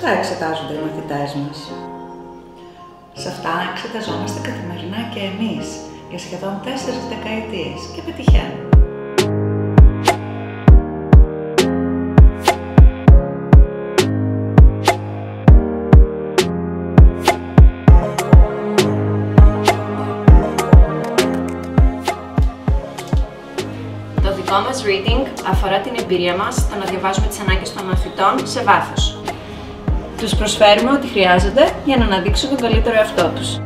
αυτά εξετάζονται οι μαθητές μας. Σε αυτά εξεταζόμαστε καθημερινά και εμείς για σχεδόν 4 δεκαετίες και πετυχαίνουμε. Το δικό μας reading αφορά την εμπειρία μας στο να διαβάζουμε τις ανάγκες των μαθητών σε βάθος. Τους προσφέρουμε ό,τι χρειάζονται για να αναδείξουν τον καλύτερο εαυτό τους.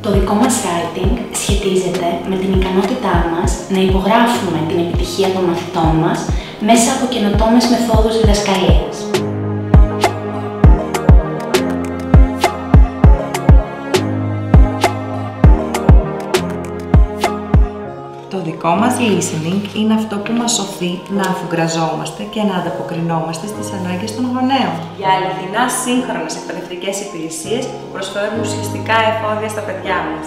Το δικό μας writing σχετίζεται με την ικανότητά μας να υπογράφουμε την επιτυχία των μαθητών μας μέσα από καινοτόμες μεθόδους διδασκαλίας. Το δικό μας listening είναι αυτό που μας σωθεί να αφουγκραζόμαστε και να ανταποκρινόμαστε στις ανάγκες των γονέων. Για αληθινά σύγχρονες εκπαιδευτικές υπηρεσίες που προσφέρουν ουσιαστικά εφόδια στα παιδιά μας.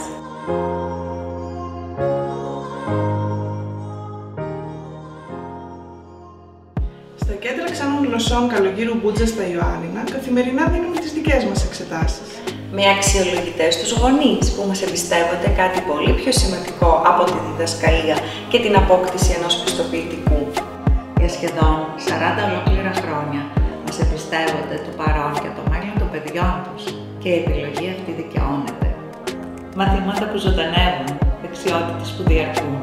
Στα κέντρα ξένων γλωσσών Καλογύρου Μπούτζα στα Ιωάννινα, καθημερινά δίνουμε τις δικές μας εξετάσεις. Με αξιολογητές τους γονείς που μας εμπιστεύονται κάτι πολύ πιο σημαντικό από τη διδασκαλία και την απόκτηση ενός πιστοποιητικού. Για σχεδόν 40 ολόκληρα χρόνια μας εμπιστεύονται το παρόν και το μέλλον των παιδιών τους και η επιλογή αυτή δικαιώνεται. Μαθήματα που ζωντανεύουν, δεξιότητες που διαρκούν.